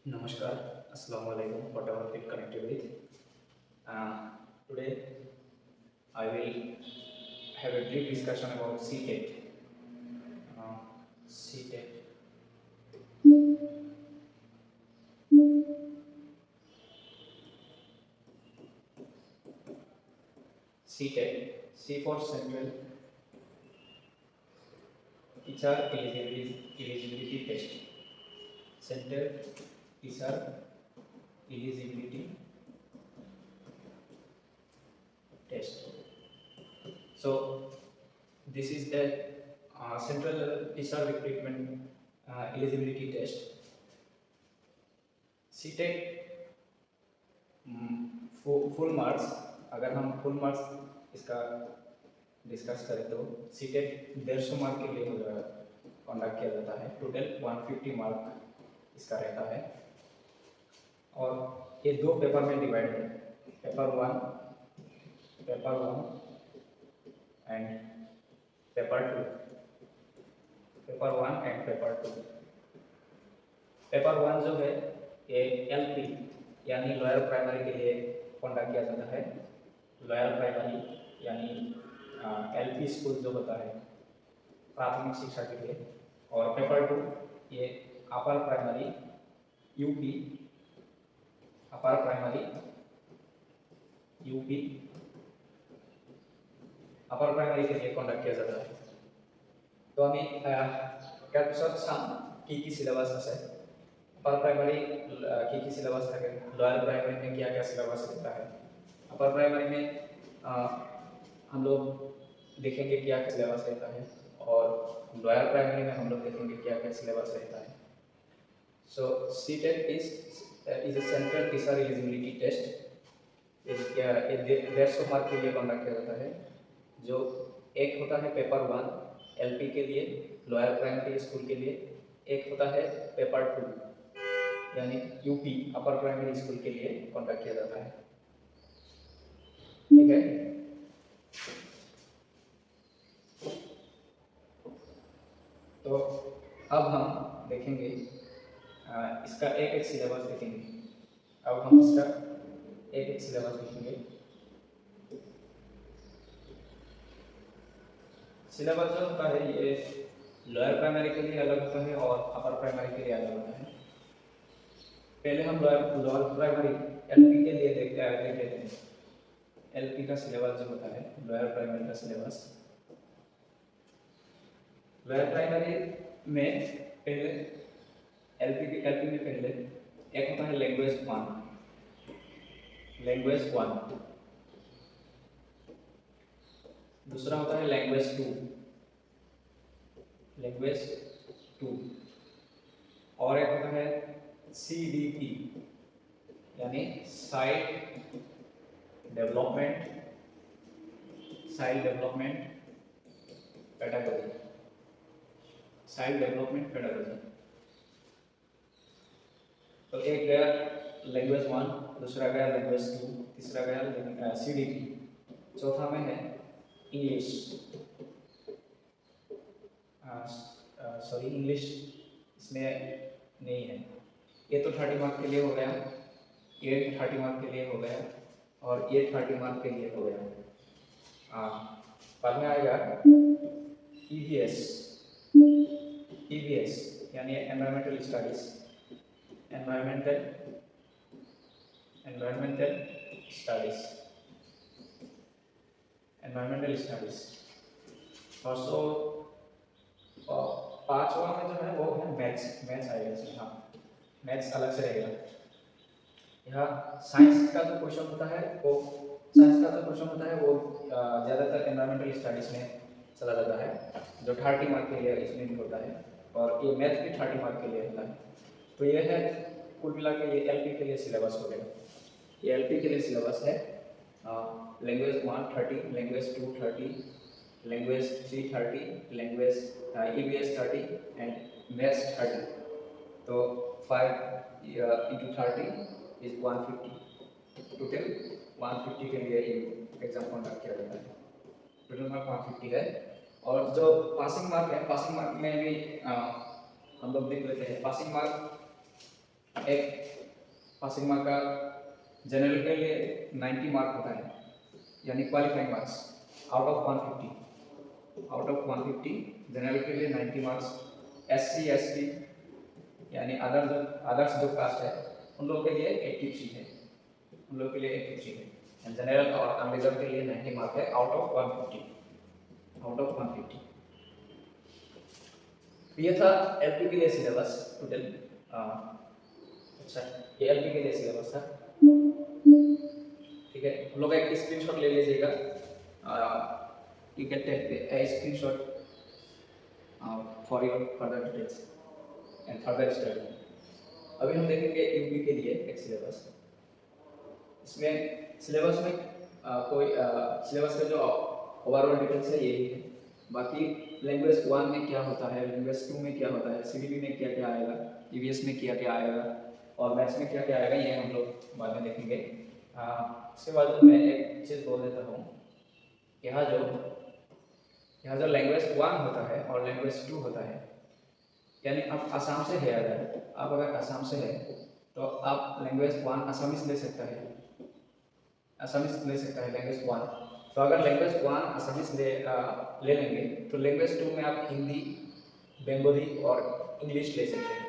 Namaskar, Assalamu alaikum, whatever it connected with. Today I will have a brief discussion about CTET. Uh, CTET. CTET. C for Central Teacher Eligibility Test. Central Teacher Eligibility Test. So this is a central teacher recruitment eligibility test. CTET full marks, अगर हम full marks इसका discuss करें तो CTET 150 mark के लिए conduct किया जाता है। टोटल 150 मार्क इसका रहता है और ये दो पेपर में डिवाइड है, paper one and paper two. Paper one and paper two. Paper one जो है ये एलपी यानी लोअर प्राइमरी के लिए कंडक्ट किया जाता है। लोअर प्राइमरी यानी एलपी स्कूल जो होता है प्राथमिक शिक्षा के लिए। और पेपर टू ये upper primary UP, upper primary UP, upper primary के लिए कंडक्ट किया जाता है। तो हमें कैप्चर साम की सिलेबस আছে। अपर प्राइमरी की सिलेबस থাকে, लोअर प्राइमरी में क्या क्या सिलेबस रहता है। अपर प्राइमरी में हम लोग देखेंगे क्या क्या सिलेबस रहता है और लोअर प्राइमरी में हम लोग देखेंगे क्या क्या सिलेबस रहता है। So CTET is a central teacher eligibility test. 150 mark के लिए कंडक्ट किया जाता है। जो एक होता है पेपर वन एलपी के लिए, लोअर प्राइमरी स्कूल के लिए। एक होता है पेपर टू यानी यूपी अपर प्राइमरी स्कूल के लिए कंडक्ट किया जाता है। ठीक है। तो अब हम देखेंगे इसका एक एक सिलेबस देखेंगे। अब हम इसका एक एक सिलेबस देखेंगे। सिलेबस जो होता है ये लोअर प्राइमरी के लिए अलग होता है और अपर प्राइमरी के लिए अलग होता है। पहले हम लोअर प्राइमरी एलपी के लिए देख लेते हैं। एलपी का सिलेबस जो होता है लोअर प्राइमरी का सिलेबस। लोअर प्राइमरी में पहले एलपी में पहले एक होता है लैंग्वेज वन, दूसरा होता है लैंग्वेज टू, और एक होता है CDP यानी चाइल्ड डेवलपमेंट पेडागोजी। तो एक गया लैंग्वेज वन, दूसरा गया लैंग्वेज टू, तीसरा गया CDP, चौथा में है इंग्लिश। इंग्लिश इसमें नहीं है। ये तो 30 मार्क के लिए हो गया, ये 30 मार्क के लिए हो गया और ये 30 मार्क के लिए हो गया। बाद में आएगा EVS यानी एनवायरमेंटल स्टडीज। और सो पांचवा में जो है वो है मैथ्स आएगा इसमें। हाँ, मैथ्स अलग से रहेगा। यहाँ साइंस का जो क्वेश्चन होता है वो ज़्यादातर एनवायरमेंटल स्टडीज में चला जाता है, जो 30 मार्क के लिए इसमें भी होता है और ये मैथ भी 30 मार्क के लिए होता है। तो ये है कुल मिला के ये एलपी के लिए सिलेबस हो गया। ये एलपी के लिए सिलेबस है। Language 1 30, language 2 30, language 3 30, language EVS 30 and maths 30। तो 5 into 30 is 150। टोटल 150 के लिए एग्जाम कंडक्ट किया जाता है। टोटल मार्क 150 है। और जो पासिंग मार्क है, पासिंग मार्क में भी हम लोग देख लेते हैं। पासिंग मार्क एक पासिंग मार्क का जनरल के लिए 90 मार्क होता है, यानी qualifying marks out of 150, general के लिए 90 मार्क्स। SC ST यानी अदर्स जो कास्ट है उन लोगों के लिए 83 है, जनरल और अनरिजर्व के लिए 90 मार्क है आउट ऑफ 150। ये था LP के लिए सिलेबस टोटल। अच्छा, ये LP के लिए सिलेबस था, ठीक है। हम लोग एक स्क्रीनशॉट ले लीजिएगा, you can take a screenshot for your further details and further study. अभी हम देखेंगे UP के लिए एक सिलेबस। इसमें सिलेबस में कोई सिलेबस का जो ओवरऑल डिटेल्स है यही है। बाकी लैंग्वेज 1 में क्या होता है, लैंग्वेज 2 में क्या होता है, CDP में क्या क्या आएगा, EVS में क्या क्या आएगा और मैथ्स में क्या क्या आएगा, ये हम लोग बाद में देखेंगे। उसके बाद मैं एक चीज़ बोल देता हूँ, यहाँ जो लैंग्वेज 1 होता है और लैंग्वेज 2 होता है, यानी आप आसाम से है, अगर आसाम से है तो आप लैंग्वेज 1 आसामीज ले सकता है, लैंग्वेज 1। तो अगर लैंग्वेज 1 आसामीज ले लेंगे तो लैंग्वेज 2 में आप हिंदी, बंगाली और इंग्लिश ले सकते हैं।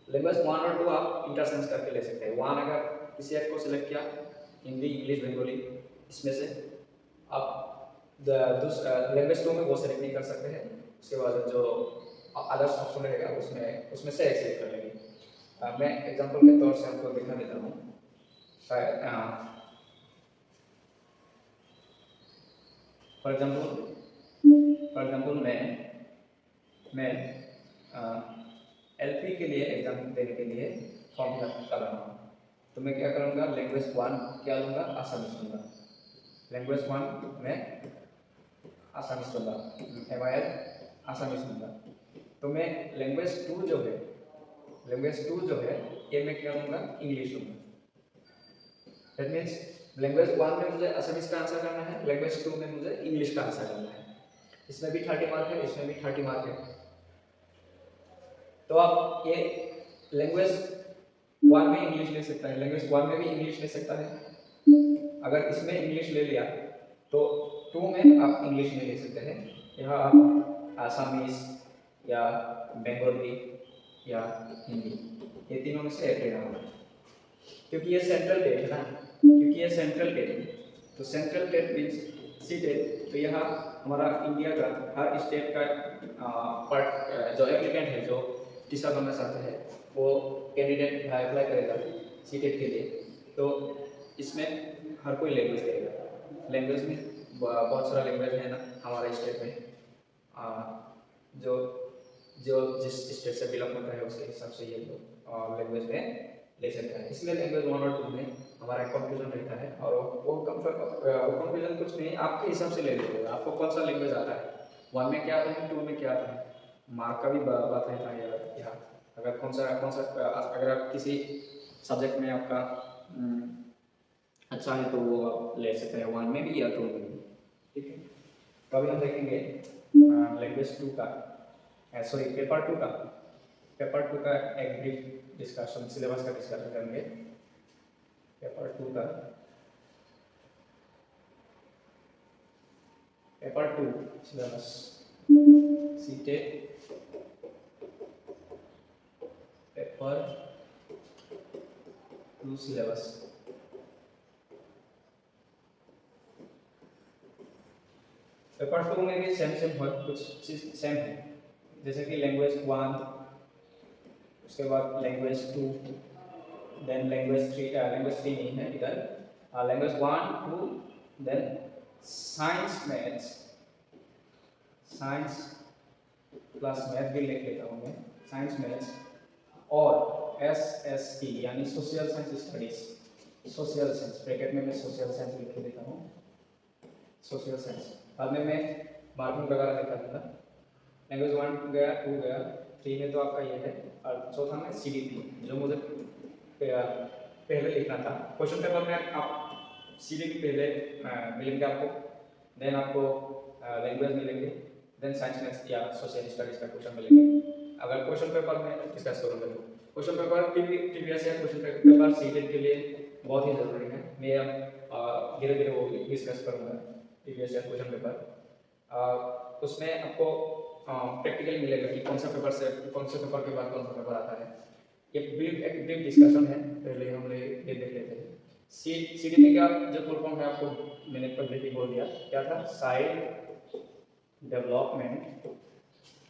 लैंग्वेज 1 और 2 आप इंटरसेंस करके ले सकते हैं। 1 अगर किसी एक को सिलेक्ट किया, हिंदी, इंग्लिश, बंगाली, इसमें से आप लैंग्वेज 2 में वो सेलेक्ट नहीं कर सकते हैं। उसके बाद जो अदर्स ऑप्शन रहेगा उसमें से एक सेलेक्ट कर लेंगे। मैं एग्जांपल के तौर से आपको दिखा देता हूँ। फॉर एग्जांपल मैं LP के लिए एग्जाम देने के लिए फॉर्म फिल कर रहा हूँ, तो मैं क्या करूँगा, लैंग्वेज 1 क्या लूँगा, आसामीज लूँगा। लैंग्वेज 1 में आसामीज लूँगा, MIL आसामीज लूँगा। तो मैं लैंग्वेज 2 जो है ये मैं क्या लूँगा, इंग्लिश लूँगा। दैट मीन्स लैंग्वेज 1 में मुझे आसामीज का आंसर करना है, लैंग्वेज 2 में मुझे इंग्लिश का आंसर करना है। इसमें भी 30 मार्क है, इसमें भी 30 मार्क है। तो आप ये लैंग्वेज 1 में इंग्लिश ले सकता है, लैंग्वेज 1 में भी इंग्लिश ले सकता है। अगर इसमें इंग्लिश ले लिया तो 2 में आप इंग्लिश नहीं ले सकते हैं। यहाँ आप आसामीज या बंगाली या हिंदी, ये तीनों में से एक लेना होगा, क्योंकि ये सेंट्रल टेट है ना, तो सेंट्रल टेट मीन्स सीटेट। तो यहाँ हमारा इंडिया का हर स्टेट का पार्ट जो एप्लीकेंट है, जो टीचर बनना चाहते हैं, वो कैंडिडेट यहाँ अप्लाई करेगा सीटेट के लिए। तो इसमें हर कोई लैंग्वेज देगा। लैंग्वेज में बहुत सारा लैंग्वेज है ना हमारे स्टेट में, जो जिस स्टेट से बिलोंग करता है उसके हिसाब से ये लोग लैंग्वेज में ले सकता है। इसलिए लैंग्वेज 1 और 2 में हमारा कंफ्यूजन रहता है, और वो कंफ्यूजन कुछ नहीं, आपके हिसाब से ले लीजिएगा। आपको कौन सा लैंग्वेज आता है, 1 में क्या आता है, 2 में क्या आता है, मार्क का भी बात रहता है यहाँ। अगर कौन सा अगर आप किसी सब्जेक्ट में आपका अच्छा है तो वो आप ले सकते हैं 1 में भी या 2 में भी, ठीक है। तो अभी हम देखेंगे लैंग्वेज 2 का, सॉरी पेपर 2 का एक ब्रीफ डिस्कशन, सिलेबस का डिस्कशन करेंगे। Paper 2 syllabus, CTET paper 2 syllabus. Paper 2 में भी सेम कुछ चीज सेम है, जैसे कि लैंग्वेज 1, उसके बाद लैंग्वेज 2, देन लैंग्वेज 3 नहीं है इधर, language 1, 2, then science plus math भी लिख लेता हूँ मैं, साइंस मैथ्स, और SST यानी social science studies, social science bracket में मैं सोशल साइंस लिख देता हूँ, सोशल साइंस। बाद में मैं मार्किंग वगैरह दिखा दूँगा। लैंग्वेज 1 गया, 2 गया, 3 में तो आपका ये है, और चौथा में CDP, जो मुझे पहले लिखना था। क्वेश्चन पेपर में आप CDP पहले मिलेंगे आपको, देन आपको लैंग्वेज मिलेंगे, देन साइंस मैथ्स या सोशल स्टडीज का क्वेश्चन मिलेंगे। अगर क्वेश्चन पेपर में डिस्कस करूँगा तो question paper previous year question paper CTET के लिए बहुत ही ज़रूरी है। मैं अब धीरे धीरे वो डिस्कस करूँगा प्रीवियस ईयर क्वेश्चन पेपर। उसमें आपको प्रैक्टिकल मिलेगा कि कौन सा पेपर के बाद कौन सा पेपर आता है। एक ब्रीफ डिस्कशन है, पहले हम लोग ये देख लेते हैं। CDP का जो फुल फॉर्म है आपको मैंने पहले ही बोल दिया, क्या था? साइड डेवलपमेंट,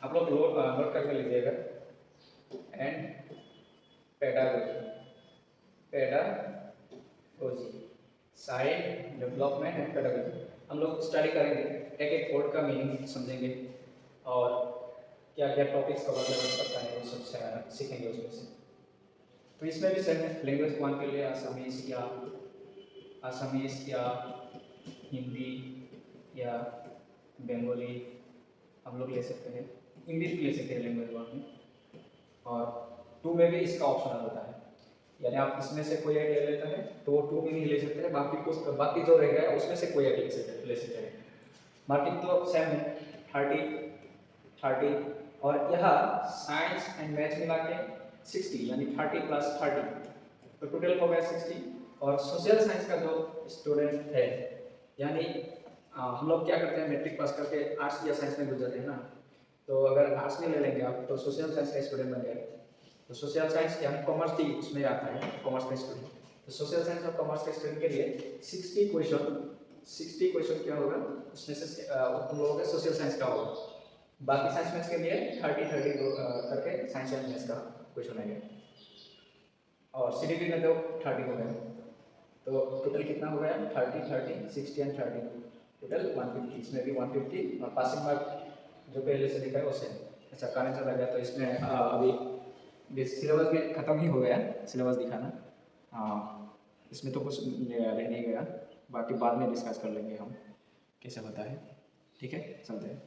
आप लोग नोट करके लीजिएगा। And pedagogy, side development and pedagogy. हम लोग स्टडी करेंगे, एक एक वर्ड का मीनिंग समझेंगे और क्या क्या टॉपिक्स कवर कर सकता है वो सब सीखेंगे उसमें से। तो इसमें भी सेम है, लैंग्वेज वन के लिए आसामीज या हिंदी या बंगाली हम लोग ले सकते हैं, इंग्लिश भी ले सकते हैं लैंग्वेज वन में। और 2 में भी इसका ऑप्शनल होता है, यानी आप इसमें से कोई एक ले लेते हैं तो 2 में नहीं ले सकते हैं, बाकी जो रह गया उसमें से कोई एक ले सकते हैं। मार्किंग तो सेम है, 30 और यहाँ साइंस एंड मैथ्स मिला के 60, यानी 30 + 30 तो टोटल हो गया 60। और सोशल साइंस का जो स्टूडेंट है, यानी हम लोग क्या करते हैं, मैट्रिक पास करके आर्ट्स या साइंस में घुस जाते हैं ना, तो अगर आर्ट्स में ले लेंगे आप तो सोशल साइंस का स्टूडेंट बन जाएगा। तो सोशल साइंस यानी कॉमर्स भी उसमें आता है, कॉमर्स का स्टूडेंट। तो सोशल साइंस और कॉमर्स के स्टूडेंट के लिए 60 क्वेश्चन क्या होगा, उसमें से उन लोगों का सोशल साइंस का होगा। बाकी साइंस मैथ्स के लिए 30 करके साइंस एंड मैथ्स का क्वेश्चन आएगा। और CDP में तो 30 हो गया, तो टोटल कितना हो गया? 30, 60 एंड 30, टोटल 150। इसमें भी 150 और पासिंग मार्क जो पहले से लिखा है वो सेम। अच्छा, कारण चला गया तो इसमें अभी सिलेबस भी खत्म ही हो गया, सिलेबस दिखाना। इसमें तो कुछ रह नहीं गया, बाकी बाद में डिस्कस कर लेंगे हम कैसे होता है। ठीक है, चलते हैं।